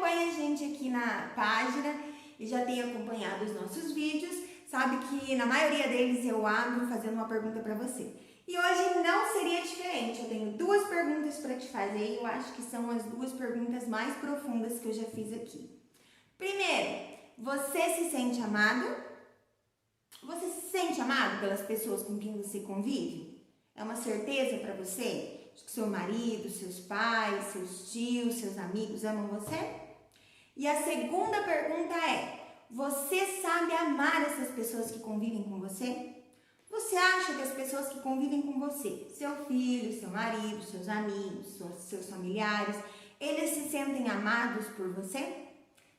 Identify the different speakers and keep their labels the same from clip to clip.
Speaker 1: acompanha a gente aqui na página e já tem acompanhado os nossos vídeos, sabe que na maioria deles eu abro fazendo uma pergunta para você. E hoje não seria diferente, eu tenho duas perguntas para te fazer e eu acho que são as duas perguntas mais profundas que eu já fiz aqui. Primeiro, você se sente amado? Você se sente amado pelas pessoas com quem você convive? É uma certeza para você de que seu marido, seus pais, seus tios, seus amigos amam você? E a segunda pergunta é, você sabe amar essas pessoas que convivem com você? Você acha que as pessoas que convivem com você, seu filho, seu marido, seus amigos, seus familiares, eles se sentem amados por você?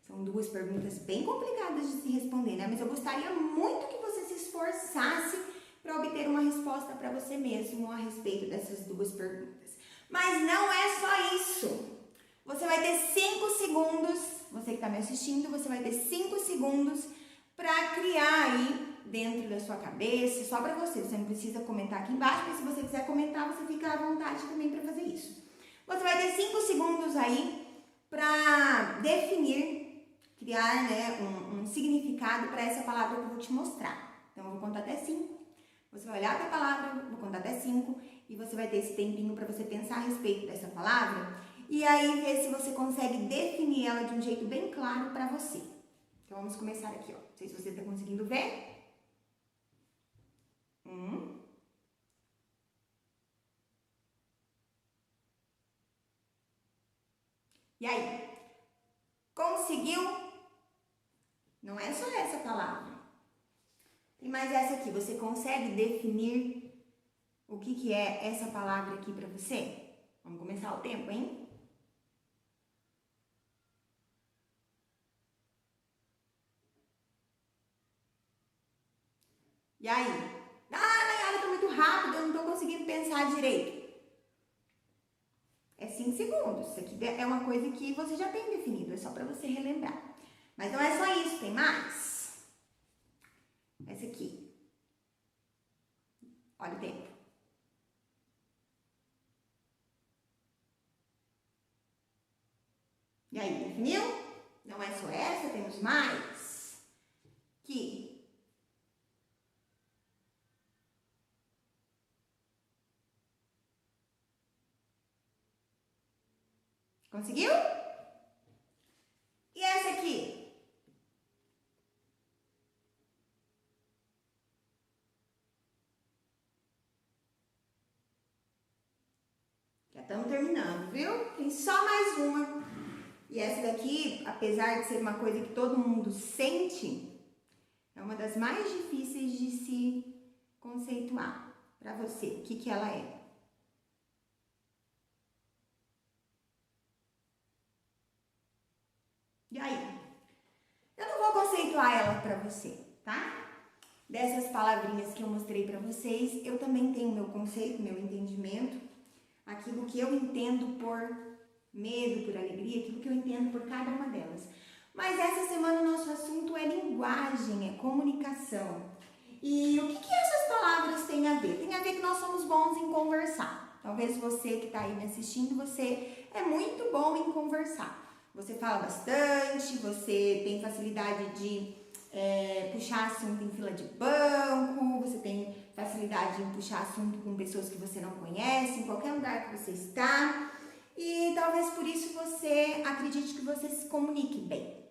Speaker 1: São duas perguntas bem complicadas de se responder, né? Mas eu gostaria muito que você se esforçasse para obter uma resposta para você mesmo a respeito dessas duas perguntas. Mas não é só isso. Você vai ter 5 segundos, você que está me assistindo, você vai ter 5 segundos para criar aí dentro da sua cabeça, só para você. Você não precisa comentar aqui embaixo, mas se você quiser comentar, você fica à vontade também para fazer isso. Você vai ter 5 segundos aí para definir, criar, né, um significado para essa palavra que eu vou te mostrar. Então, eu vou contar até 5. Você vai olhar para a palavra, vou contar até 5 e você vai ter esse tempinho para você pensar a respeito dessa palavra e aí ver se você consegue definir ela de um jeito bem claro para você. Então, vamos começar aqui, ó. Não sei se você está conseguindo ver. 1. E aí? Conseguiu? Não é só essa palavra. Tem mais essa aqui. Você consegue definir o que é essa palavra aqui para você? Vamos começar o tempo, hein? E aí? Nayara, tá muito rápido, eu não tô conseguindo pensar direito. É 5 segundos. Isso aqui é uma coisa que você já tem definido, é só para você relembrar. Mas não é só isso, tem mais. Essa aqui. Olha o tempo. E aí, definiu? Não é só essa, temos mais. Que conseguiu? E essa aqui? Já estamos terminando, viu? Tem só mais uma. E essa daqui, apesar de ser uma coisa que todo mundo sente, é uma das mais difíceis de se conceituar para você. O que ela é? E aí? Eu não vou conceituar ela para você, tá? Dessas palavrinhas que eu mostrei para vocês, eu também tenho meu conceito, meu entendimento, aquilo que eu entendo por medo, por alegria, aquilo que eu entendo por cada uma delas. Mas essa semana o nosso assunto é linguagem, é comunicação. E o que essas palavras têm a ver? Tem a ver que nós somos bons em conversar. Talvez você que está aí me assistindo, você é muito bom em conversar. Você fala bastante, você tem facilidade de puxar assunto em fila de banco, você tem facilidade em puxar assunto com pessoas que você não conhece, em qualquer lugar que você está. E talvez por isso você acredite que você se comunique bem.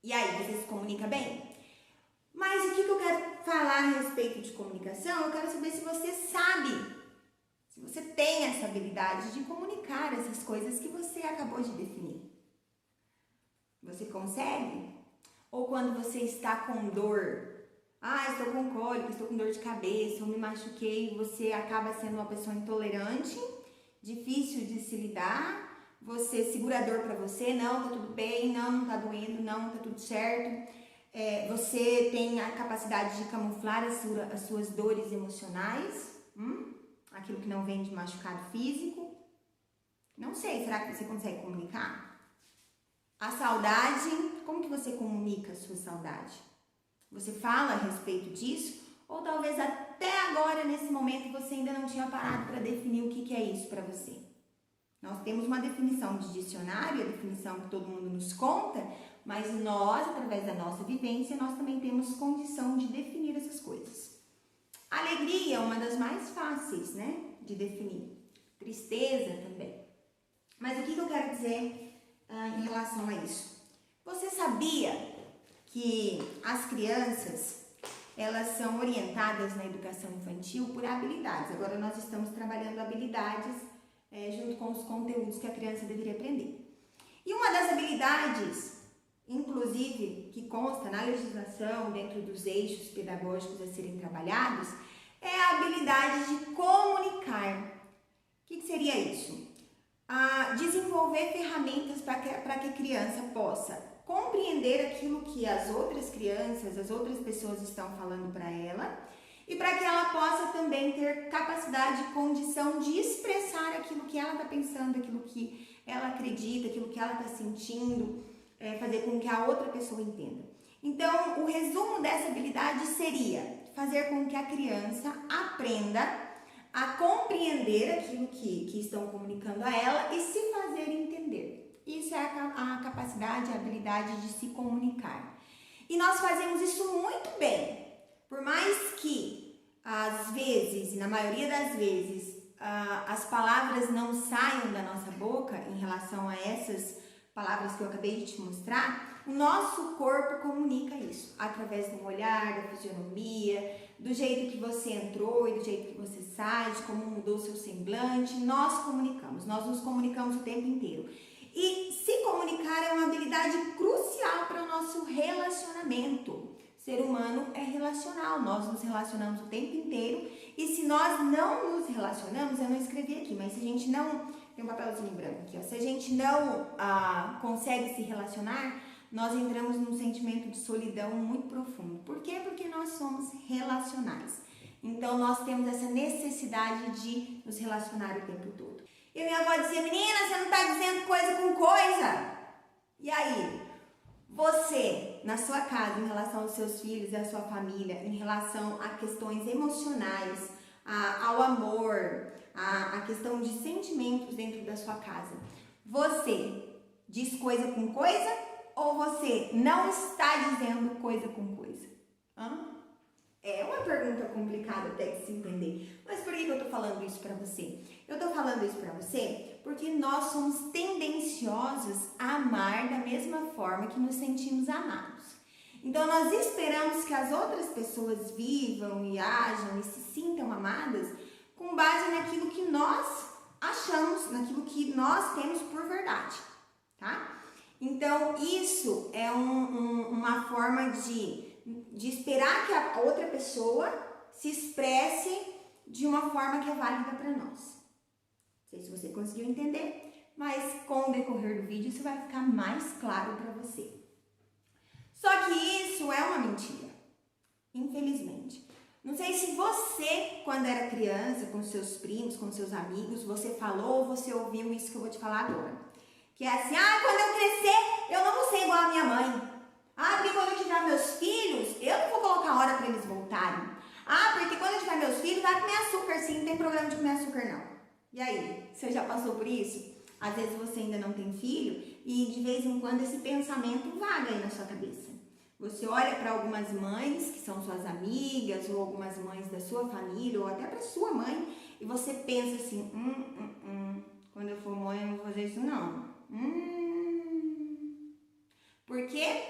Speaker 1: E aí, você se comunica bem? Mas o que eu quero falar a respeito de comunicação? Eu quero saber se você sabe, se você tem essa habilidade de comunicar essas coisas que você acabou de definir. Você consegue? Ou quando você está com dor, estou com cólica, estou com dor de cabeça, ou me machuquei, você acaba sendo uma pessoa intolerante, difícil de se lidar, você segura a dor para você, não, tá tudo bem, não tá doendo, não, tá tudo certo. Você tem a capacidade de camuflar as suas dores emocionais, aquilo que não vem de machucado físico. Não sei, será que você consegue comunicar? A saudade, como que você comunica a sua saudade? Você fala a respeito disso? Ou talvez até agora, nesse momento, você ainda não tinha parado para definir o que é isso para você? Nós temos uma definição de dicionário, a definição que todo mundo nos conta, mas nós, através da nossa vivência, nós também temos condição de definir essas coisas. Alegria é uma das mais fáceis, né, de definir. Tristeza também. Mas o que eu quero dizer em relação a isso? Você sabia que as crianças, elas são orientadas na educação infantil por habilidades? Agora nós estamos trabalhando habilidades junto com os conteúdos que a criança deveria aprender. E uma das habilidades, inclusive, que consta na legislação, dentro dos eixos pedagógicos a serem trabalhados, é a habilidade de comunicar. O que seria isso? Desenvolver ferramentas para que a criança possa compreender aquilo que as outras crianças, as outras pessoas estão falando para ela e para que ela possa também ter capacidade e condição de expressar aquilo que ela está pensando, aquilo que ela acredita, aquilo que ela está sentindo, fazer com que a outra pessoa entenda. Então, o resumo dessa habilidade seria fazer com que a criança aprenda a compreender aquilo que estão comunicando a ela e se fazer entender. Isso é a capacidade, a habilidade de se comunicar. E nós fazemos isso muito bem. Por mais que, às vezes, e na maioria das vezes, as palavras não saiam da nossa boca em relação a essas palavras que eu acabei de te mostrar, o nosso corpo comunica isso, através do olhar, da fisionomia, do jeito que você entrou e do jeito que você sai, de como mudou o seu semblante. Nós comunicamos, nós nos comunicamos o tempo inteiro. E se comunicar é uma habilidade crucial para o nosso relacionamento. O ser humano é relacional, nós nos relacionamos o tempo inteiro e se nós não nos relacionamos, eu não escrevi aqui, mas se a gente não, tem um papelzinho branco aqui, ó, se a gente não consegue se relacionar, nós entramos num sentimento de solidão muito profundo. Por quê? Porque nós somos relacionais. Então, nós temos essa necessidade de nos relacionar o tempo todo. E minha avó dizia, menina, você não está dizendo coisa com coisa? E aí, você, na sua casa, em relação aos seus filhos e à sua família, em relação a questões emocionais, ao amor, a questão de sentimentos dentro da sua casa, você diz coisa com coisa? Ou você não está dizendo coisa com coisa? É uma pergunta complicada até de se entender. Mas por que eu estou falando isso para você? Eu estou falando isso para você porque nós somos tendenciosos a amar da mesma forma que nos sentimos amados. Então nós esperamos que as outras pessoas vivam e ajam e se sintam amadas com base naquilo que nós achamos, naquilo que nós temos por verdade, tá? Então, isso é uma forma de esperar que a outra pessoa se expresse de uma forma que é válida para nós. Não sei se você conseguiu entender, mas com o decorrer do vídeo isso vai ficar mais claro para você. Só que isso é uma mentira, infelizmente. Não sei se você, quando era criança, com seus primos, com seus amigos, você falou ou você ouviu isso que eu vou te falar agora. Que é assim, quando eu crescer, eu não vou ser igual a minha mãe. Porque quando eu tiver meus filhos, eu não vou colocar hora para eles voltarem. Porque quando eu tiver meus filhos, vai comer açúcar sim, não tem problema de comer açúcar não. E aí, você já passou por isso? Às vezes você ainda não tem filho e de vez em quando esse pensamento vaga aí na sua cabeça. Você olha para algumas mães, que são suas amigas, ou algumas mães da sua família, ou até para sua mãe, e você pensa assim, quando eu for mãe eu não vou fazer isso não. Por quê?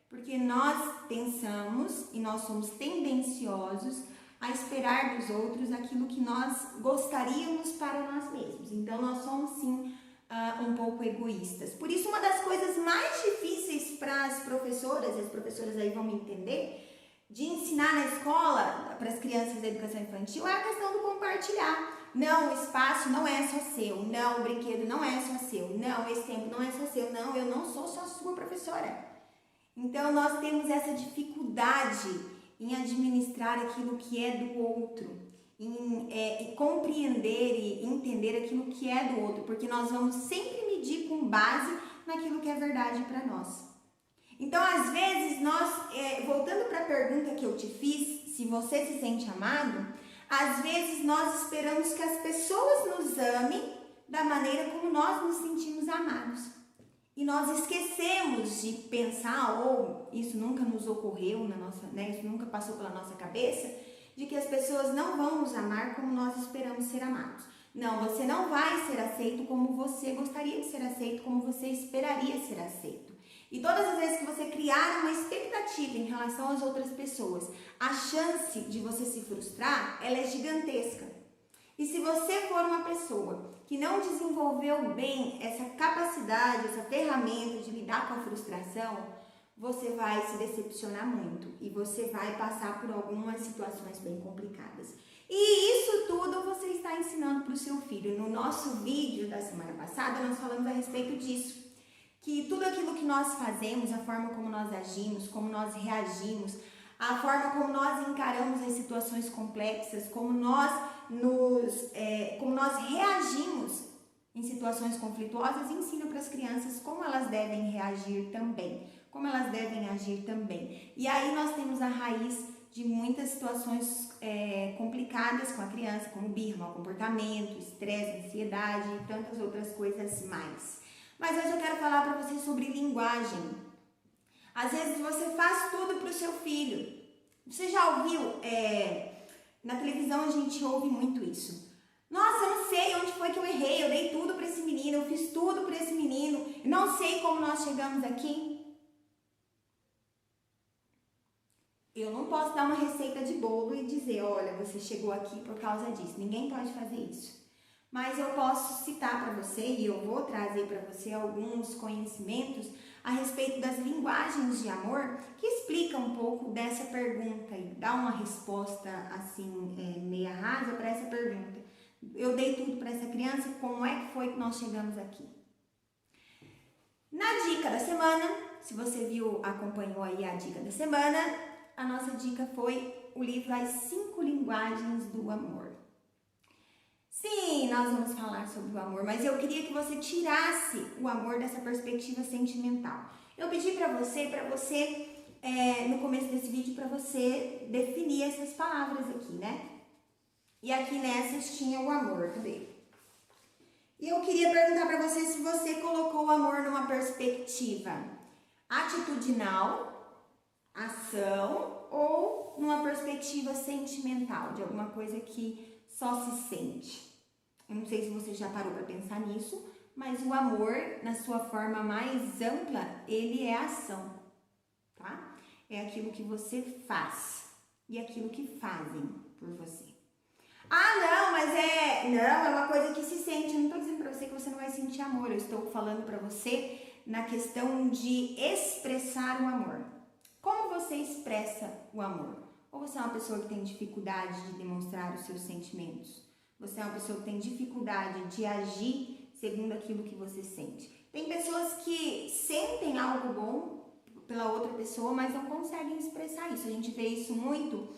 Speaker 1: Porque nós pensamos e nós somos tendenciosos a esperar dos outros aquilo que nós gostaríamos para nós mesmos. Então, nós somos sim um pouco egoístas. Por isso, uma das coisas mais difíceis para as professoras, e as professoras aí vão me entender, de ensinar na escola para as crianças da educação infantil é a questão do compartilhar. Não, o espaço não é só seu. Não, o brinquedo não é só seu. Não, esse tempo não é só seu. Não, eu não sou só sua professora. Então, nós temos essa dificuldade em administrar aquilo que é do outro, em compreender e entender aquilo que é do outro, porque nós vamos sempre medir com base naquilo que é verdade para nós. Então, às vezes, nós, voltando para a pergunta que eu te fiz, se você se sente amado, às vezes nós esperamos que as pessoas nos amem da maneira como como nós nos sentimos amados. E nós esquecemos de pensar, ou isso nunca nos ocorreu na nossa, isso nunca passou pela nossa cabeça, de que as pessoas não vão nos amar como nós esperamos ser amados. Não, você não vai ser aceito como você gostaria de ser aceito, como você esperaria ser aceito. E todas as vezes que você criar uma expectativa em relação às outras pessoas, a chance de você se frustrar, ela é gigantesca. E se você for uma pessoa que não desenvolveu bem essa capacidade, essa ferramenta de lidar com a frustração, você vai se decepcionar muito e você vai passar por algumas situações bem complicadas. E isso tudo você está ensinando para o seu filho. No nosso vídeo da semana passada, nós falamos a respeito disso. Que tudo aquilo que nós fazemos, a forma como nós agimos, como nós reagimos, a forma como nós encaramos as situações complexas, como nós reagimos em situações conflituosas, ensina para as crianças como elas devem reagir também, como elas devem agir também. E aí nós temos a raiz de muitas situações complicadas com a criança, como birra, mau comportamento, estresse, ansiedade e tantas outras coisas mais. Mas hoje eu quero falar para você sobre linguagem. Às vezes você faz tudo para o seu filho. Você já ouviu, na televisão a gente ouve muito isso. Nossa, eu não sei onde foi que eu errei, eu dei tudo para esse menino, eu fiz tudo para esse menino, eu não sei como nós chegamos aqui. Eu não posso dar uma receita de bolo e dizer, olha, você chegou aqui por causa disso. Ninguém pode fazer isso. Mas eu posso citar para você e eu vou trazer para você alguns conhecimentos a respeito das linguagens de amor que explicam um pouco dessa pergunta e dá uma resposta assim meia rasa para essa pergunta. Eu dei tudo para essa criança, como é que foi que nós chegamos aqui? Na dica da semana, se você acompanhou aí a dica da semana, a nossa dica foi o livro As 5 Linguagens do Amor. Sim, nós vamos falar sobre o amor, mas eu queria que você tirasse o amor dessa perspectiva sentimental. Eu pedi para você, no começo desse vídeo, para você definir essas palavras aqui, né? E aqui nessas tinha o amor, cadê? E eu queria perguntar para você se você colocou o amor numa perspectiva atitudinal, ação, ou numa perspectiva sentimental, de alguma coisa que só se sente. Eu não sei se você já parou para pensar nisso, mas o amor, na sua forma mais ampla, ele é ação, tá? É aquilo que você faz e aquilo que fazem por você. Ah, não, mas é uma coisa que se sente. Eu não estou dizendo para você que você não vai sentir amor, eu estou falando para você na questão de expressar o amor. Como você expressa o amor? Ou você é uma pessoa que tem dificuldade de demonstrar os seus sentimentos? Você é uma pessoa que tem dificuldade de agir segundo aquilo que você sente. Tem pessoas que sentem algo bom pela outra pessoa, mas não conseguem expressar isso. A gente vê isso muito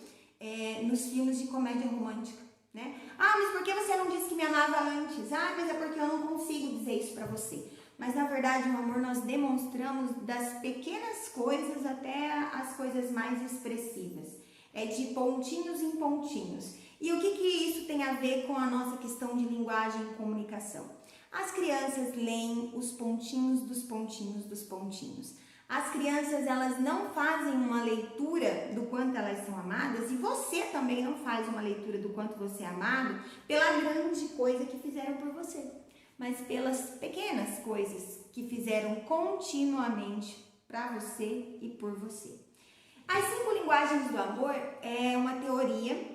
Speaker 1: nos filmes de comédia romântica, né? Ah, mas por que você não disse que me amava antes? Ah, mas é porque eu não consigo dizer isso pra você. Mas na verdade o amor nós demonstramos das pequenas coisas até as coisas mais expressivas. É de pontinhos em pontinhos. E o que isso tem a ver com a nossa questão de linguagem e comunicação? As crianças leem os pontinhos dos pontinhos dos pontinhos. As crianças, elas não fazem uma leitura do quanto elas são amadas e você também não faz uma leitura do quanto você é amado pela grande coisa que fizeram por você, mas pelas pequenas coisas que fizeram continuamente para você e por você. As 5 linguagens do amor é uma teoria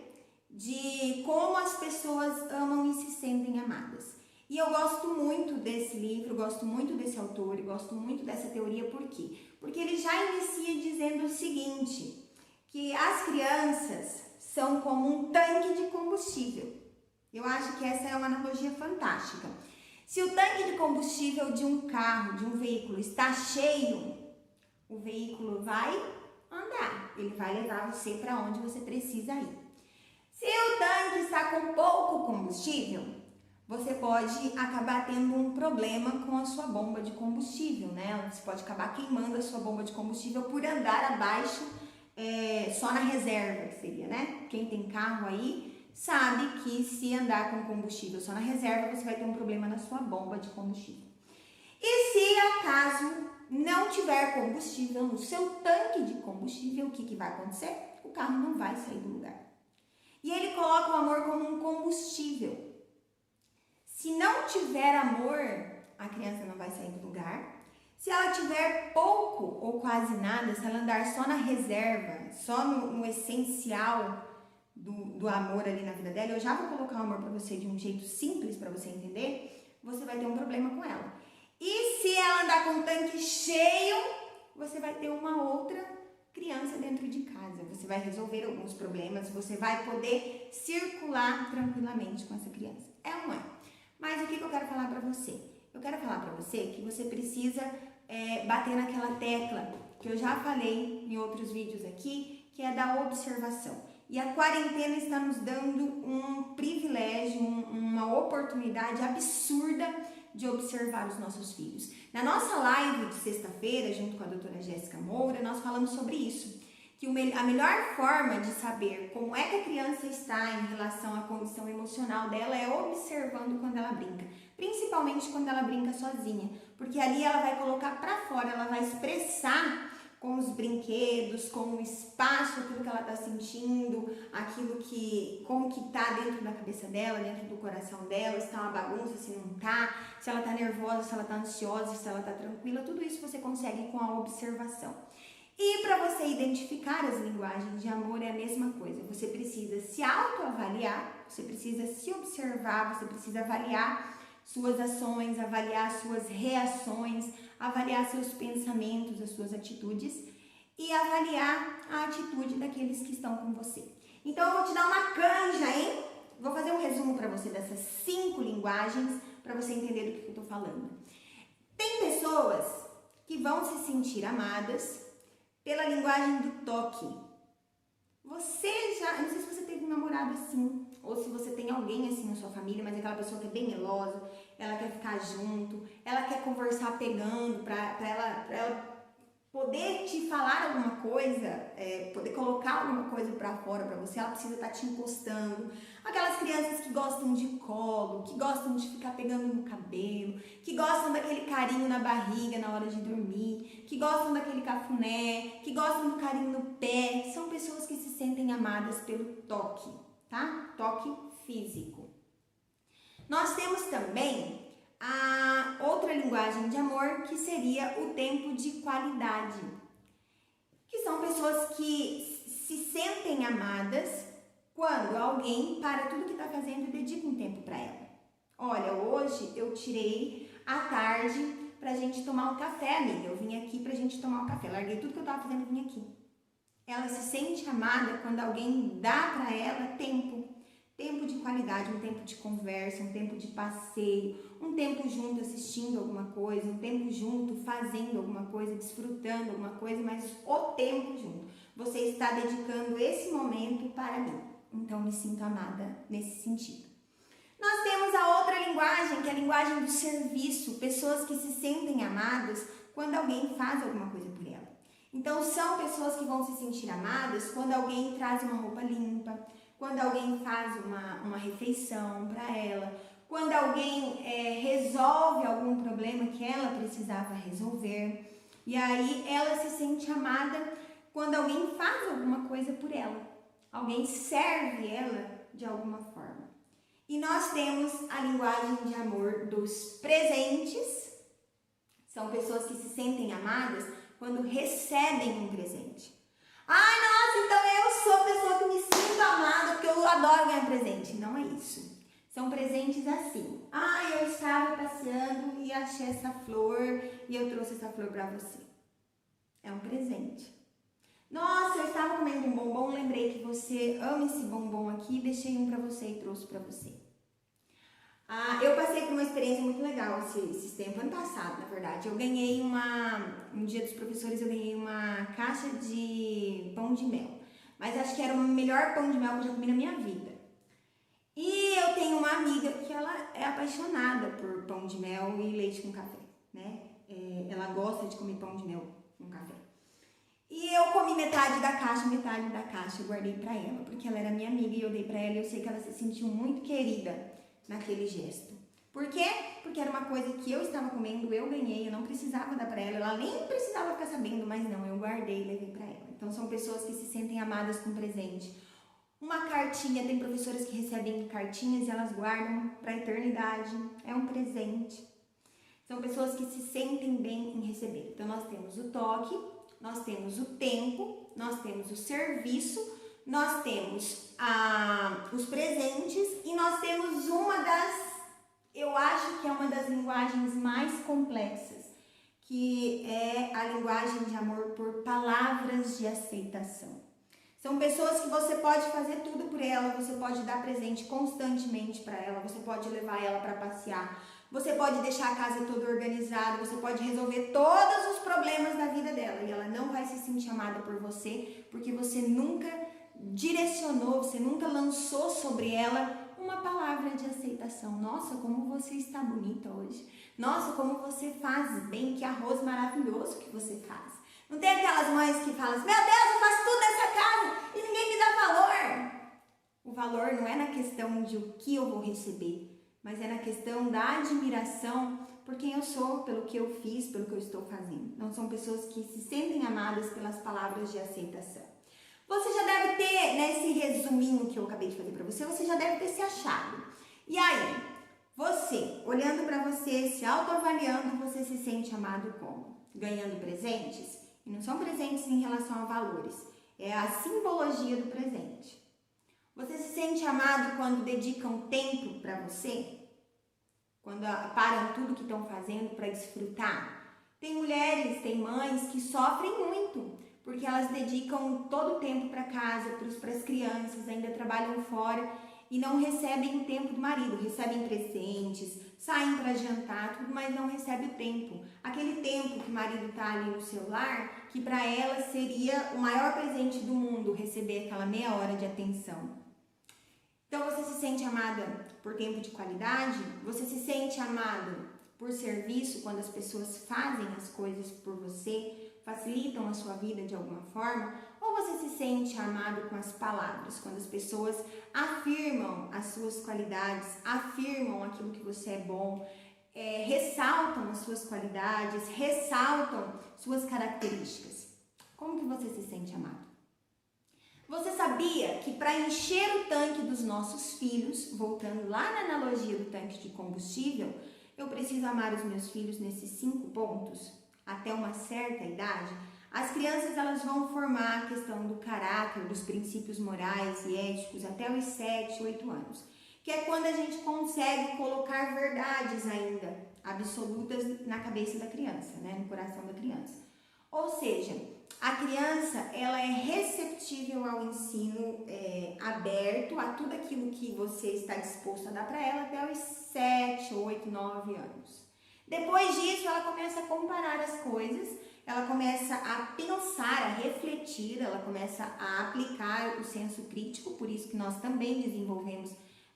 Speaker 1: de como as pessoas amam e se sentem amadas. E eu gosto muito desse livro, gosto muito desse autor e gosto muito dessa teoria, por quê? Porque ele já inicia dizendo o seguinte, que as crianças são como um tanque de combustível. Eu acho que essa é uma analogia fantástica. Se o tanque de combustível de um carro, de um veículo está cheio, o veículo vai andar, ele vai levar você para onde você precisa ir. Se o tanque está com pouco combustível, você pode acabar tendo um problema com a sua bomba de combustível, né? Você pode acabar queimando a sua bomba de combustível por andar abaixo, só na reserva, que seria, né? Quem tem carro aí sabe que se andar com combustível só na reserva, você vai ter um problema na sua bomba de combustível. E se acaso não tiver combustível no seu tanque de combustível, o que vai acontecer? O carro não vai sair do lugar. E ele coloca o amor como um combustível. Se não tiver amor, a criança não vai sair do lugar. Se ela tiver pouco ou quase nada, se ela andar só na reserva, só no essencial do amor ali na vida dela, eu já vou colocar o amor para você de um jeito simples para você entender, você vai ter um problema com ela. E se ela andar com o tanque cheio, você vai ter uma outra criança dentro de casa. Você vai resolver alguns problemas, você vai poder circular tranquilamente com essa criança. É ou não é? Mas o que eu quero falar para você? Eu quero falar para você que você precisa bater naquela tecla que eu já falei em outros vídeos aqui, que é da observação. E a quarentena está nos dando um privilégio, uma oportunidade absurda de observar os nossos filhos. Na nossa live de sexta-feira, junto com a doutora Jéssica Moura, nós falamos sobre isso. Que a melhor forma de saber como é que a criança está em relação à condição emocional dela é observando quando ela brinca. Principalmente quando ela brinca sozinha. Porque ali ela vai colocar para fora, ela vai expressar com os brinquedos, com o espaço, aquilo que ela está sentindo, como que tá dentro da cabeça dela, dentro do coração dela, se tá uma bagunça, se não tá, se ela tá nervosa, se ela tá ansiosa, se ela tá tranquila, tudo isso você consegue com a observação. E para você identificar as linguagens de amor é a mesma coisa, você precisa se autoavaliar, você precisa se observar, você precisa avaliar suas ações, avaliar suas reações, avaliar seus pensamentos, as suas atitudes e avaliar a atitude daqueles que estão com você. Então eu vou te dar uma canja, hein? Vou fazer um resumo para você dessas 5 linguagens para você entender do que eu estou falando. Tem pessoas que vão se sentir amadas pela linguagem do toque. Eu não sei se você teve um namorado assim, ou se você tem alguém assim na sua família, mas é aquela pessoa que é bem melosa, ela quer ficar junto, ela quer conversar pegando para ela poder te falar alguma coisa, poder colocar alguma coisa para fora para você, ela precisa estar te encostando. Aquelas crianças que gostam de colo, que gostam de ficar pegando no cabelo, que gostam daquele carinho na barriga na hora de dormir, que gostam daquele cafuné, que gostam do carinho no pé, são pessoas que se sentem amadas pelo toque, tá? Toque físico. Nós temos também a outra linguagem de amor, que seria o tempo de qualidade, que são pessoas que se sentem amadas quando alguém para tudo que está fazendo e dedica um tempo para ela. Olha, hoje eu tirei a tarde pra gente tomar um café, amiga. Eu vim aqui pra gente tomar um café. Larguei tudo que eu tava fazendo e vim aqui. Ela se sente amada quando alguém dá pra ela tempo. Tempo de qualidade, um tempo de conversa, um tempo de passeio, um tempo junto assistindo alguma coisa, um tempo junto fazendo alguma coisa, desfrutando alguma coisa, mas o tempo junto. Você está dedicando esse momento para mim. Então, me sinto amada nesse sentido. Nós temos a outra linguagem, que é a linguagem do serviço. Pessoas que se sentem amadas quando alguém faz alguma coisa por ela. Então, são pessoas que vão se sentir amadas quando alguém traz uma roupa limpa, quando alguém faz uma refeição para ela, quando alguém resolve algum problema que ela precisava resolver. E aí, ela se sente amada quando alguém faz alguma coisa por ela. Alguém serve ela de alguma forma. E nós temos a linguagem de amor dos presentes. São pessoas que se sentem amadas quando recebem um presente. Ai, nossa, então eu sou a pessoa que me sinto amada porque eu adoro ganhar presente. Não é isso. São presentes assim. Ai, eu estava passeando e achei essa flor e eu trouxe essa flor para você. É um presente. Nossa, eu estava comendo um bombom, lembrei que você ama esse bombom aqui, deixei um para você e trouxe para você. Eu passei por uma experiência muito legal esse tempo, ano passado, na verdade. Eu ganhei um dia dos professores, eu ganhei uma caixa de pão de mel. Mas acho que era o melhor pão de mel que eu já comi na minha vida. E eu tenho uma amiga que ela é apaixonada por pão de mel e leite com café, né? Ela gosta de comer pão de mel com café. E eu comi metade da caixa eu guardei pra ela, porque ela era minha amiga e eu dei pra ela e eu sei que ela se sentiu muito querida naquele gesto. Por quê? Porque era uma coisa que eu estava comendo, eu ganhei, eu não precisava dar pra ela nem precisava ficar sabendo, mas não, eu guardei e levei pra ela. Então são pessoas que se sentem amadas com presente. Uma cartinha, tem professoras que recebem cartinhas e elas guardam pra eternidade, é um presente. São pessoas que se sentem bem em receber. Então nós temos o toque, nós temos o tempo, nós temos o serviço, nós temos os presentes e nós temos eu acho que é uma das linguagens mais complexas, que é a linguagem de amor por palavras de aceitação. São pessoas que você pode fazer tudo por ela, você pode dar presente constantemente para ela, você pode levar ela para passear, você pode deixar a casa toda organizada, você pode resolver todos os problemas da vida dela e ela não vai se sentir amada por você, porque você nunca direcionou, você nunca lançou sobre ela uma palavra de aceitação. Nossa, como você está bonita hoje. Nossa, como você faz bem, que arroz maravilhoso que você faz. Não tem aquelas mães que falam assim, meu Deus, eu faço tudo nessa casa e ninguém me dá valor. O valor não é na questão de o que eu vou receber, mas é na questão da admiração por quem eu sou, pelo que eu fiz, pelo que eu estou fazendo. Não são pessoas que se sentem amadas pelas palavras de aceitação. Você já deve ter, nesse resuminho que eu acabei de fazer para você, você já deve ter se achado. E aí, você, olhando para você, se autoavaliando, você se sente amado como? Ganhando presentes? E não são presentes em relação a valores, é a simbologia do presente. Você se sente amado quando dedicam tempo para você? Quando param tudo que estão fazendo para desfrutar? Tem mulheres, tem mães que sofrem muito, porque elas dedicam todo o tempo para casa, para as crianças, ainda trabalham fora e não recebem o tempo do marido, recebem presentes, saem para jantar, tudo, mas não recebem o tempo. Aquele tempo que o marido está ali no celular, que para ela seria o maior presente do mundo, receber aquela meia hora de atenção. Então você se sente amada por tempo de qualidade? Você se sente amado por serviço, quando as pessoas fazem as coisas por você, facilitam a sua vida de alguma forma? Ou você se sente amado com as palavras, quando as pessoas afirmam as suas qualidades, afirmam aquilo que você é bom, ressaltam as suas qualidades, ressaltam suas características? Como que você se sente amado? Você sabia que para encher o tanque dos nossos filhos, voltando lá na analogia do tanque de combustível, eu preciso amar os meus filhos nesses 5 pontos, até uma certa idade? As crianças elas vão formar a questão do caráter, dos princípios morais e éticos até os 7, 8 anos, que é quando a gente consegue colocar verdades ainda absolutas na cabeça da criança, né, no coração da criança. Ou seja, a criança ela é receptível ao ensino aberto, a tudo aquilo que você está disposto a dar para ela até os 7, 8, 9 anos. Depois disso, ela começa a comparar as coisas, ela começa a pensar, a refletir, ela começa a aplicar o senso crítico, por isso que nós também desenvolvemos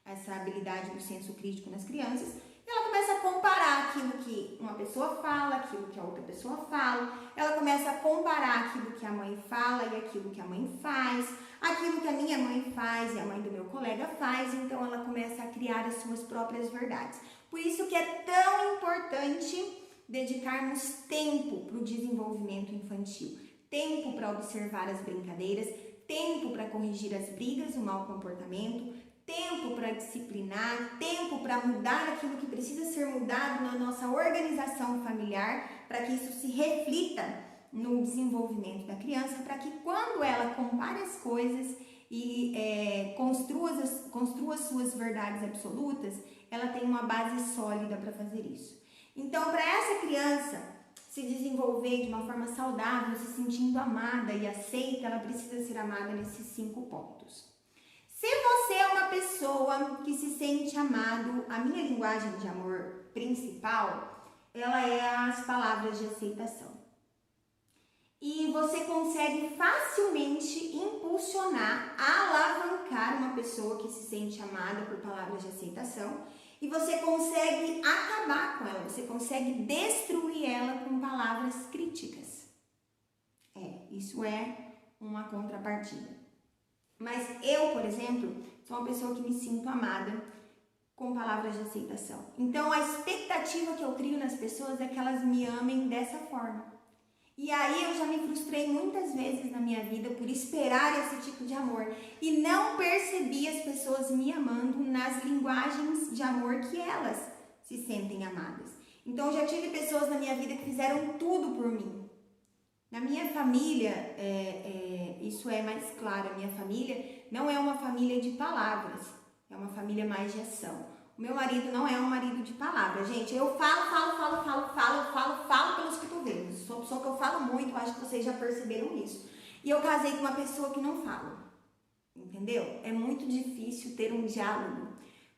Speaker 1: essa habilidade do senso crítico nas crianças. Ela começa a comparar aquilo que uma pessoa fala, aquilo que a outra pessoa fala. Ela começa a comparar aquilo que a mãe fala e aquilo que a mãe faz, aquilo que a minha mãe faz e a mãe do meu colega faz. Então ela começa a criar as suas próprias verdades. Por isso que é tão importante dedicarmos tempo para o desenvolvimento infantil. Tempo para observar as brincadeiras, tempo para corrigir as brigas, o mau comportamento, tempo para disciplinar, tempo para mudar aquilo que precisa ser mudado na nossa organização familiar, para que isso se reflita no desenvolvimento da criança, para que quando ela compare as coisas e construa suas verdades absolutas, ela tenha uma base sólida para fazer isso. Então, para essa criança se desenvolver de uma forma saudável, se sentindo amada e aceita, ela precisa ser amada nesses 5 pontos. Se você é uma pessoa que se sente amado, a minha linguagem de amor principal, ela é as palavras de aceitação. E você consegue facilmente impulsionar, alavancar uma pessoa que se sente amada por palavras de aceitação e você consegue acabar com ela, você consegue destruir ela com palavras críticas. Isso é uma contrapartida. Mas eu, por exemplo, sou uma pessoa que me sinto amada com palavras de aceitação. Então, a expectativa que eu crio nas pessoas é que elas me amem dessa forma. E aí eu já me frustrei muitas vezes na minha vida por esperar esse tipo de amor e não percebi as pessoas me amando nas linguagens de amor que elas se sentem amadas. Então, eu já tive pessoas na minha vida que fizeram tudo por mim. Na minha família, isso é mais claro, a minha família não é uma família de palavras, é uma família mais de ação. O meu marido não é um marido de palavras, gente. Eu falo pelos cotovelos. Sou uma pessoa que eu falo muito, acho que vocês já perceberam isso. E eu casei com uma pessoa que não fala, entendeu? É muito difícil ter um diálogo,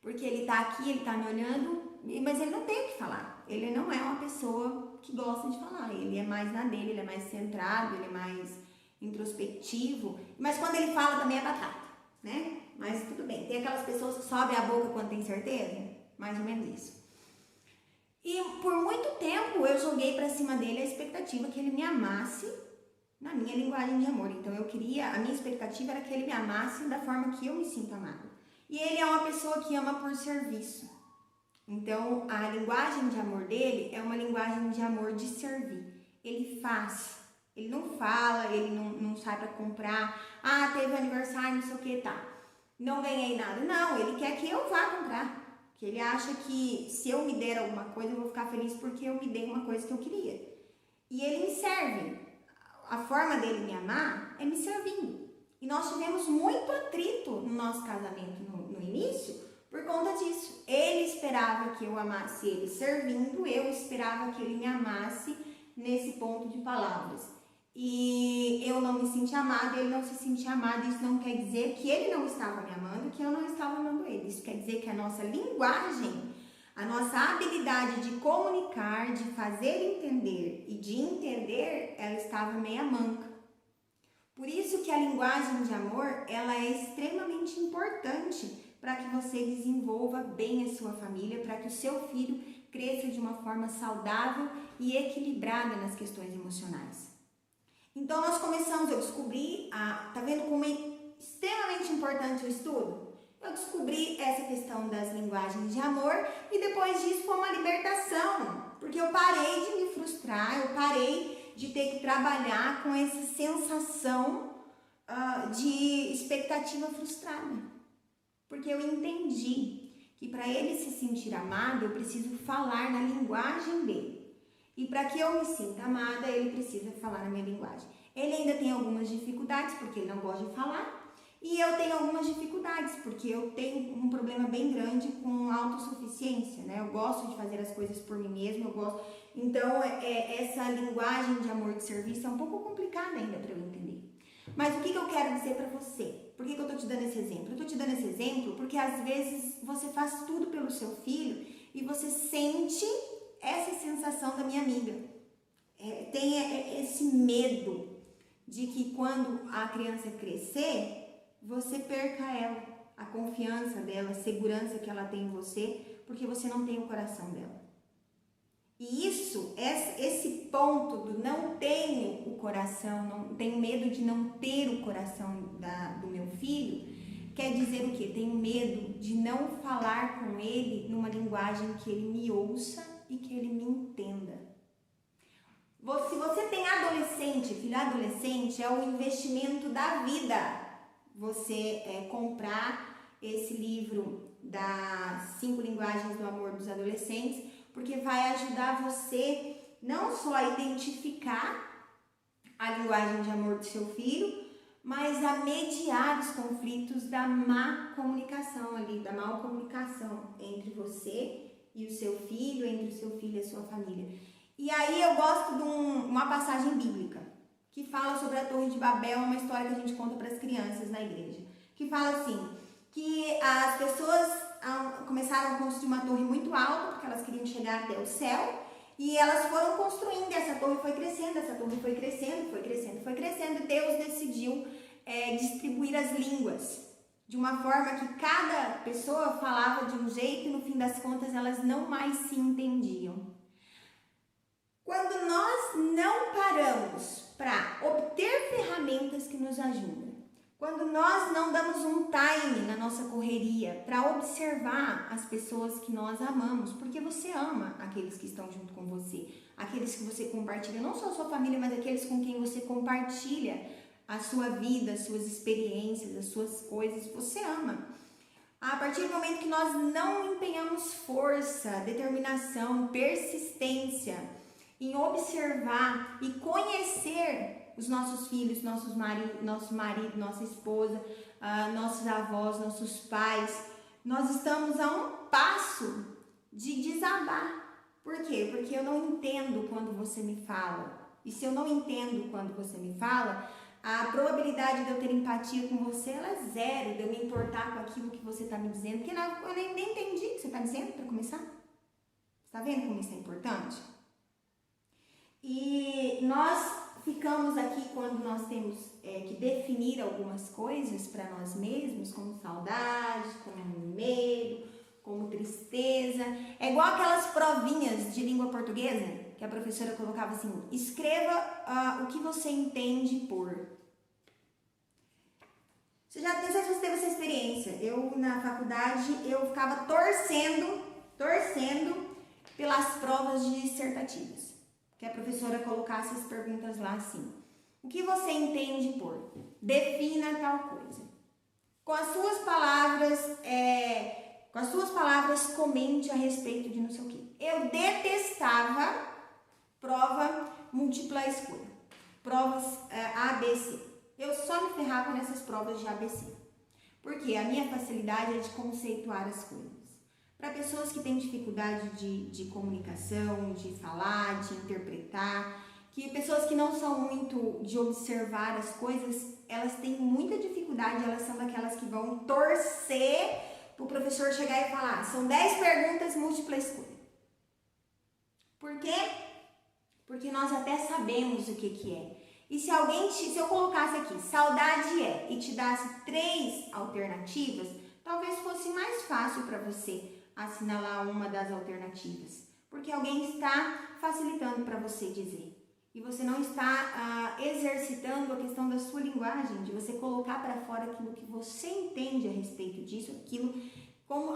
Speaker 1: porque ele tá aqui, ele tá me olhando, mas ele não tem o que falar. Ele não é uma pessoa que gosta de falar, ele é mais na dele, ele é mais centrado, ele é mais introspectivo, mas quando ele fala também é batata, né? Mas tudo bem, tem aquelas pessoas que sobem a boca quando tem certeza, mais ou menos isso. E por muito tempo eu joguei pra cima dele a expectativa que ele me amasse na minha linguagem de amor. Então a minha expectativa era que ele me amasse da forma que eu me sinto amada. E ele é uma pessoa que ama por serviço. Então a linguagem de amor dele é uma linguagem de amor de servir. Ele faz, ele não fala, ele não sai pra comprar. Ah, teve aniversário, não sei o que, tá. Não ganhei nada. Não, ele quer que eu vá comprar. Que ele acha que se eu me der alguma coisa, eu vou ficar feliz porque eu me dei uma coisa que eu queria. E ele me serve. A forma dele me amar é me servindo. E nós tivemos muito atrito no nosso casamento no início por conta disso. Ele esperava que eu amasse ele servindo, eu esperava que ele me amasse nesse ponto de palavras. E eu não me senti amada, ele não se sentia amado. Isso não quer dizer que ele não estava me amando, que eu não estava amando ele. Isso quer dizer que a nossa linguagem, a nossa habilidade de comunicar, de fazer entender e de entender, ela estava meia manca. Por isso que a linguagem de amor, ela é extremamente importante para que você desenvolva bem a sua família, para que o seu filho cresça de uma forma saudável e equilibrada nas questões emocionais. Então, nós começamos, eu descobri, tá vendo como é extremamente importante o estudo? Eu descobri essa questão das linguagens de amor e depois disso foi uma libertação, porque eu parei de me frustrar, eu parei de ter que trabalhar com essa sensação de expectativa frustrada, porque eu entendi que para ele se sentir amado, eu preciso falar na linguagem dele. E para que eu me sinta amada, ele precisa falar na minha linguagem. Ele ainda tem algumas dificuldades, porque ele não gosta de falar. E eu tenho algumas dificuldades, porque eu tenho um problema bem grande com autossuficiência, né? Eu gosto de fazer as coisas por mim mesma, eu gosto. Então, essa linguagem de amor e de serviço é um pouco complicada ainda para eu entender. Mas o que eu quero dizer para você? Por que eu tô te dando esse exemplo? Eu tô te dando esse exemplo porque às vezes você faz tudo pelo seu filho e você sente essa sensação da minha amiga. Tem esse medo de que quando a criança crescer, você perca ela, a confiança dela, a segurança que ela tem em você, porque você não tem o coração dela. E esse ponto do não tenho o coração, não tenho medo de não ter o coração do meu filho, quer dizer o quê? Tenho medo de não falar com ele numa linguagem que ele me ouça e que ele me entenda. Se você tem adolescente, filho adolescente, é um investimento da vida você comprar esse livro das 5 linguagens do amor dos adolescentes, porque vai ajudar você não só a identificar a linguagem de amor do seu filho, mas a mediar os conflitos da má comunicação ali, da mal comunicação entre você e o seu filho, entre o seu filho e a sua família. E aí eu gosto de uma passagem bíblica que fala sobre a Torre de Babel, uma história que a gente conta para as crianças na igreja, que fala assim, que as pessoas começaram a construir uma torre muito alta, porque elas queriam chegar até o céu, e elas foram construindo, essa torre foi crescendo, essa torre foi crescendo, foi crescendo, foi crescendo, e Deus decidiu distribuir as línguas, de uma forma que cada pessoa falava de um jeito e no fim das contas elas não mais se entendiam. Quando nós não paramos para obter Quando nós não damos um time na nossa correria para observar as pessoas que nós amamos, porque você ama aqueles que estão junto com você, aqueles que você compartilha, não só a sua família, mas aqueles com quem você compartilha a sua vida, as suas experiências, as suas coisas, você ama. A partir do momento que nós não empenhamos força, determinação, persistência em observar e conhecer os nossos filhos, nosso marido, nossa esposa, nossos avós, nossos pais, nós estamos a um passo de desabar. Por quê? Porque eu não entendo quando você me fala. E se eu não entendo quando você me fala, a probabilidade de eu ter empatia com você, ela é zero, de eu me importar com aquilo que você está me dizendo, porque eu nem entendi o que você está dizendo para começar. Está vendo como isso é importante? E nós ficamos aqui quando nós temos que definir algumas coisas para nós mesmos, como saudade, como medo, como tristeza. É igual aquelas provinhas de língua portuguesa que a professora colocava assim: escreva o que você entende por. Não sei se você teve essa experiência. Eu, na faculdade, eu ficava torcendo pelas provas dissertativas. Que a professora colocasse as perguntas lá assim: o que você entende por? Defina tal coisa. Com as suas palavras, comente a respeito de não sei o quê. Eu detestava prova múltipla escolha, provas ABC. Eu só me ferrava nessas provas de ABC, porque a minha facilidade é de conceituar as coisas. Para pessoas que têm dificuldade de comunicação, de falar, de interpretar, que pessoas que não são muito de observar as coisas, elas têm muita dificuldade, elas são daquelas que vão torcer para o professor chegar e falar: são 10 perguntas múltipla escolha. Por quê? Porque nós até sabemos o que é. E se eu colocasse aqui, saudade é, e te dasse 3 alternativas, talvez fosse mais fácil para você assinalar uma das alternativas, porque alguém está facilitando para você dizer. E você não está exercitando a questão da sua linguagem, de você colocar para fora aquilo que você entende a respeito disso,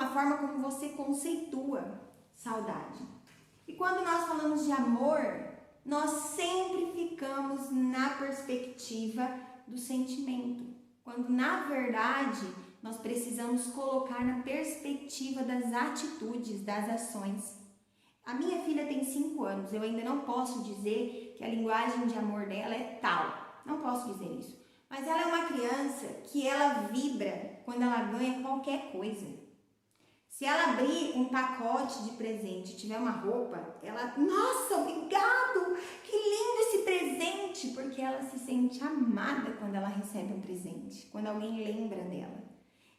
Speaker 1: a forma como você conceitua saudade. E quando nós falamos de amor, nós sempre ficamos na perspectiva do sentimento, quando na verdade nós precisamos colocar na perspectiva das atitudes, das ações. A minha filha tem 5 anos, eu ainda não posso dizer que a linguagem de amor dela é tal, não posso dizer isso. Mas ela é uma criança que ela vibra quando ela ganha qualquer coisa. Se ela abrir um pacote de presente e tiver uma roupa, ela, nossa, obrigado, que lindo esse presente, porque ela se sente amada quando ela recebe um presente, quando alguém lembra dela.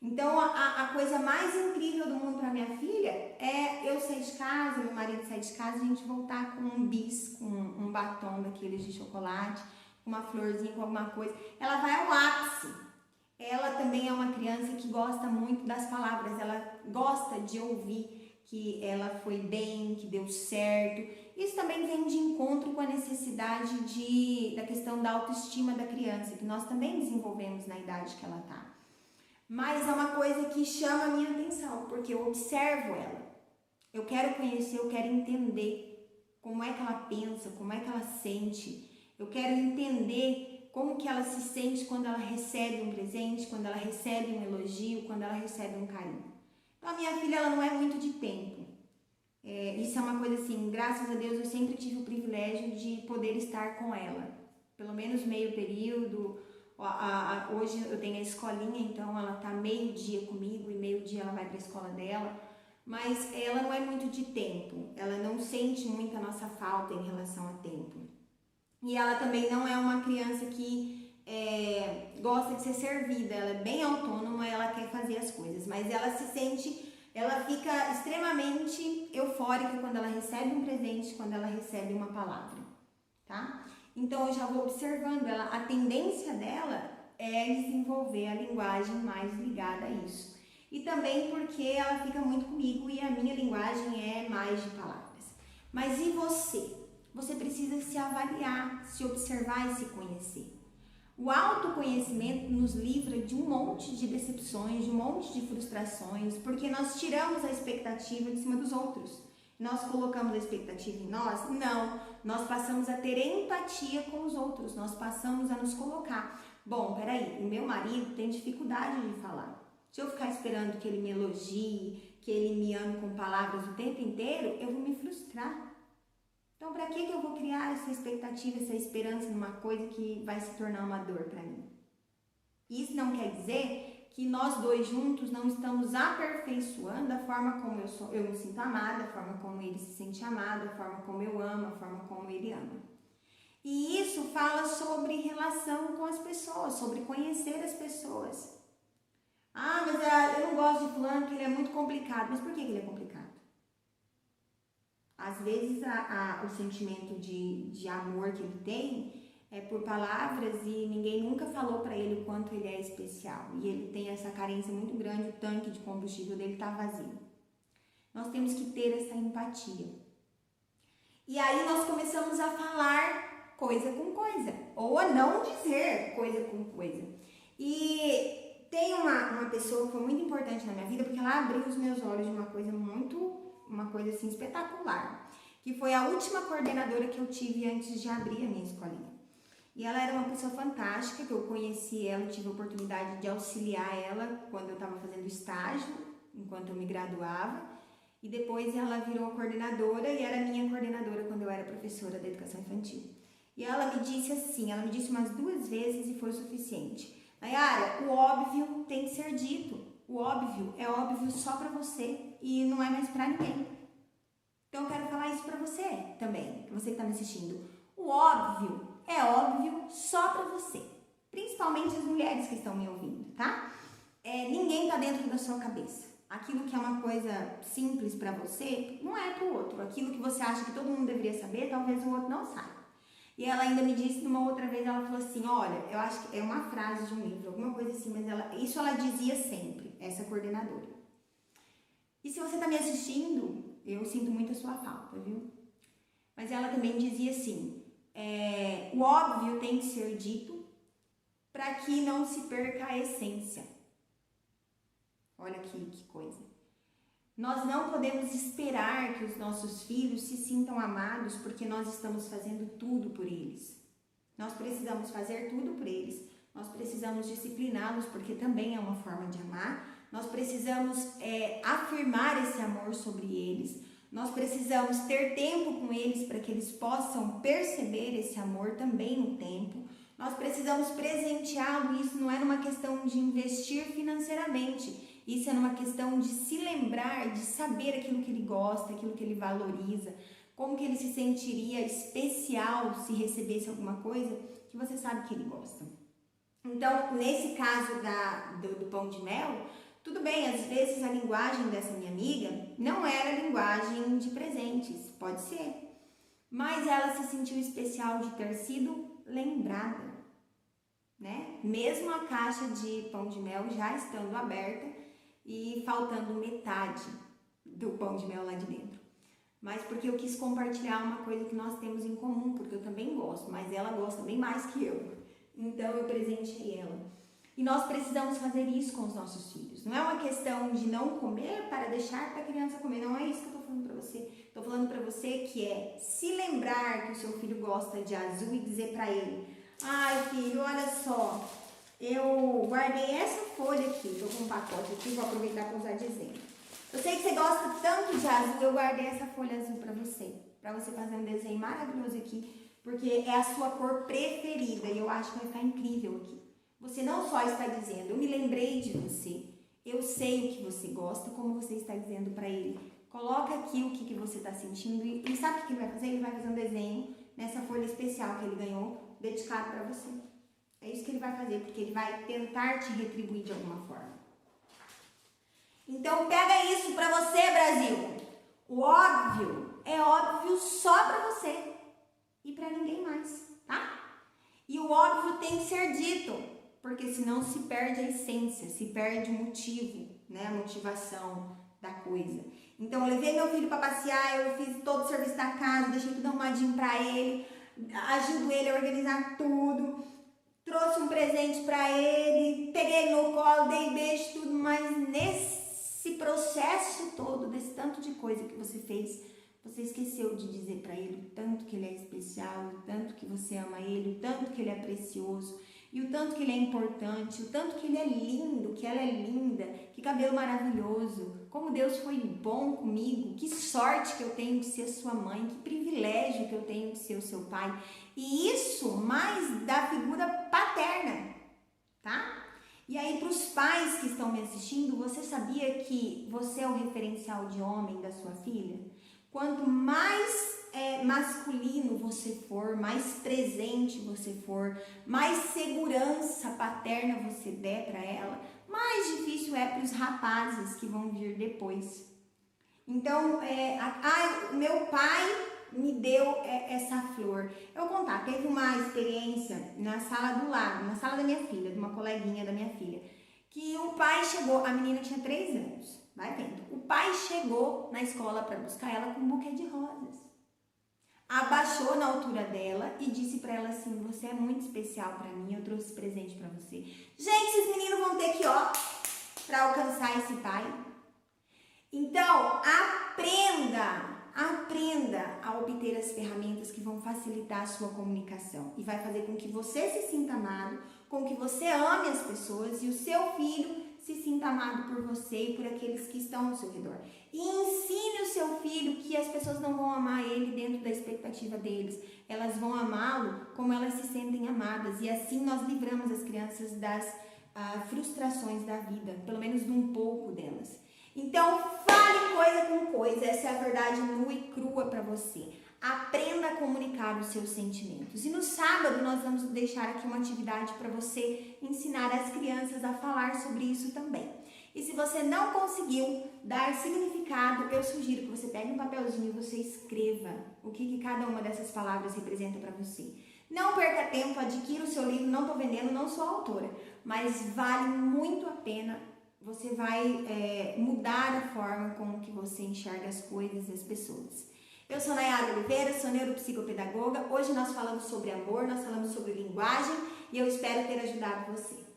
Speaker 1: Então, a coisa mais incrível do mundo para minha filha é eu sair de casa, meu marido sair de casa, a gente voltar com um bis, com um batom daqueles de chocolate, com uma florzinha, com alguma coisa. Ela vai ao ápice. Ela também é uma criança que gosta muito das palavras, ela gosta de ouvir que ela foi bem, que deu certo. Isso também vem de encontro com a necessidade da questão da autoestima da criança, que nós também desenvolvemos na idade que ela está. Mas é uma coisa que chama a minha atenção, porque eu observo ela. Eu quero conhecer, eu quero entender como é que ela pensa, como é que ela sente. Eu quero entender como que ela se sente quando ela recebe um presente, quando ela recebe um elogio, quando ela recebe um carinho. Então a minha filha, ela não é muito de tempo. Isso é uma coisa assim, graças a Deus eu sempre tive o privilégio de poder estar com ela. Pelo menos meio período. Hoje eu tenho a escolinha, então ela tá meio-dia comigo e meio-dia ela vai para a escola dela, mas ela não é muito de tempo, ela não sente muito a nossa falta em relação a tempo. E ela também não é uma criança que gosta de ser servida, ela é bem autônoma, ela quer fazer as coisas, mas ela fica extremamente eufórica quando ela recebe um presente, quando ela recebe uma palavra, tá? Então, eu já vou observando ela, a tendência dela é desenvolver a linguagem mais ligada a isso. E também porque ela fica muito comigo e a minha linguagem é mais de palavras. Mas e você? Você precisa se avaliar, se observar e se conhecer. O autoconhecimento nos livra de um monte de decepções, de um monte de frustrações, porque nós tiramos a expectativa de cima dos outros. Nós colocamos a expectativa em nós? Não. Nós passamos a ter empatia com os outros, nós passamos a nos colocar. Bom, peraí, o meu marido tem dificuldade de falar. Se eu ficar esperando que ele me elogie, que ele me ame com palavras o tempo inteiro, eu vou me frustrar. Então, para que eu vou criar essa expectativa, essa esperança numa coisa que vai se tornar uma dor para mim? Isso não quer dizer que nós dois juntos não estamos aperfeiçoando a forma como eu me sinto amada, a forma como ele se sente amado, a forma como eu amo, a forma como ele ama. E isso fala sobre relação com as pessoas, sobre conhecer as pessoas. Ah, mas eu não gosto de fulano porque ele é muito complicado. Mas por que ele é complicado? Às vezes o sentimento de amor que ele tem é por palavras e ninguém nunca falou para ele o quanto ele é especial. E ele tem essa carência muito grande, o tanque de combustível dele está vazio. Nós temos que ter essa empatia. E aí nós começamos a falar coisa com coisa, ou a não dizer coisa com coisa. E tem uma pessoa que foi muito importante na minha vida, porque ela abriu os meus olhos de uma coisa assim espetacular, que foi a última coordenadora que eu tive antes de abrir a minha escolinha. E ela era uma pessoa fantástica, que eu conheci ela, tive a oportunidade de auxiliar ela quando eu estava fazendo estágio, enquanto eu me graduava. E depois ela virou coordenadora e era minha coordenadora quando eu era professora da educação infantil. E ela me disse assim, ela me disse umas 2 vezes e foi o suficiente. Nayara, o óbvio tem que ser dito. O óbvio é óbvio só pra você e não é mais pra ninguém. Então eu quero falar isso pra você também, você que tá me assistindo. O óbvio é óbvio só pra você. Principalmente as mulheres que estão me ouvindo, tá? Ninguém tá dentro da sua cabeça. Aquilo que é uma coisa simples pra você, não é pro outro. Aquilo que você acha que todo mundo deveria saber, talvez o outro não saiba. E ela ainda me disse numa outra vez, ela falou assim, olha, eu acho que é uma frase de um livro, alguma coisa assim, mas isso ela dizia sempre, essa coordenadora. E se você tá me assistindo, eu sinto muito a sua falta, viu? Mas ela também dizia assim, o óbvio tem que ser dito para que não se perca a essência. Olha aqui que coisa. Nós não podemos esperar que os nossos filhos se sintam amados porque nós estamos fazendo tudo por eles. Nós precisamos fazer tudo por eles. Nós precisamos discipliná-los porque também é uma forma de amar. Nós precisamos afirmar esse amor sobre eles. Nós precisamos ter tempo com eles para que eles possam perceber esse amor também no tempo. Nós precisamos presenteá-lo. Isso não é uma questão de investir financeiramente. Isso é uma questão de se lembrar, de saber aquilo que ele gosta, aquilo que ele valoriza, como que ele se sentiria especial se recebesse alguma coisa que você sabe que ele gosta. Então, nesse caso do pão de mel, tudo bem, às vezes a linguagem dessa minha amiga não era a linguagem de presentes, pode ser, mas ela se sentiu especial de ter sido lembrada, né? Mesmo a caixa de pão de mel já estando aberta, e faltando metade do pão de mel lá de dentro. Mas porque eu quis compartilhar uma coisa que nós temos em comum, porque eu também gosto, mas ela gosta bem mais que eu. Então eu presenteei ela. E nós precisamos fazer isso com os nossos filhos. Não é uma questão de não comer para deixar para a criança comer. Não é isso que eu tô falando para você. Tô falando para você que é se lembrar que o seu filho gosta de azul e dizer para ele: ai filho, olha só, eu guardei essa folha aqui, tô com um pacote aqui, vou aproveitar para usar de exemplo. Eu sei que você gosta tanto de azul, eu guardei essa folha azul para você fazer um desenho maravilhoso aqui, porque é a sua cor preferida e eu acho que vai ficar incrível aqui. Você não só está dizendo, eu me lembrei de você, eu sei o que você gosta, como você está dizendo para ele. Coloca aqui o que você está sentindo e sabe o que ele vai fazer? Ele vai fazer um desenho nessa folha especial que ele ganhou, dedicado para você. É isso que ele vai fazer, porque ele vai tentar te retribuir de alguma forma. Então pega isso pra você, Brasil. O óbvio é óbvio só pra você e pra ninguém mais, tá? E o óbvio tem que ser dito, porque senão se perde a essência, se perde o motivo, né? A motivação da coisa. Então eu levei meu filho pra passear, eu fiz todo o serviço da casa, deixei tudo arrumadinho pra ele, ajudo ele a organizar tudo trouxe um presente para ele, peguei ele no colo, dei beijo, tudo, mas nesse processo todo, desse tanto de coisa que você fez, você esqueceu de dizer para ele o tanto que ele é especial, o tanto que você ama ele, o tanto que ele é precioso, e o tanto que ele é importante, o tanto que ele é lindo, que ela é linda, que cabelo maravilhoso, como Deus foi bom comigo, que sorte que eu tenho de ser sua mãe, que privilégio que eu tenho de ser o seu pai. E isso mais da figura paterna, tá? E aí, para os pais que estão me assistindo, você sabia que você é o referencial de homem da sua filha? Quanto mais masculino você for, mais presente você for, mais segurança paterna você der para ela, mais difícil é para os rapazes que vão vir depois. Então, o meu pai me deu essa flor. Eu vou contar, teve uma experiência na sala do lado, na sala da minha filha, de uma coleguinha da minha filha, que o pai chegou, a menina tinha 3 anos, vai vendo, o pai chegou na escola para buscar ela com um buquê de rosas. Abaixou na altura dela e disse para ela assim: você é muito especial para mim, eu trouxe presente para você. Gente, esses meninos vão ter que, para alcançar esse pai. Então, aprenda a obter as ferramentas que vão facilitar a sua comunicação e vai fazer com que você se sinta amado, com que você ame as pessoas e o seu filho se sinta amado por você e por aqueles que estão ao seu redor. E ensine o seu filho que as pessoas não vão amar ele dentro da expectativa deles. Elas vão amá-lo como elas se sentem amadas. E assim nós livramos as crianças das frustrações da vida, pelo menos de um pouco delas. Então, fale coisa com coisa. Essa é a verdade nua e crua para você. Aprenda a comunicar os seus sentimentos. E no sábado nós vamos deixar aqui uma atividade para você ensinar as crianças a falar sobre isso também. E se você não conseguiu dar significado, eu sugiro que você pegue um papelzinho e você escreva o que cada uma dessas palavras representa para você. Não perca tempo, adquira o seu livro, não estou vendendo, não sou autora, mas vale muito a pena. Você vai mudar a forma como que você enxerga as coisas e as pessoas. Eu sou Nayara Oliveira, sou neuropsicopedagoga. Hoje nós falamos sobre amor, nós falamos sobre linguagem e eu espero ter ajudado você.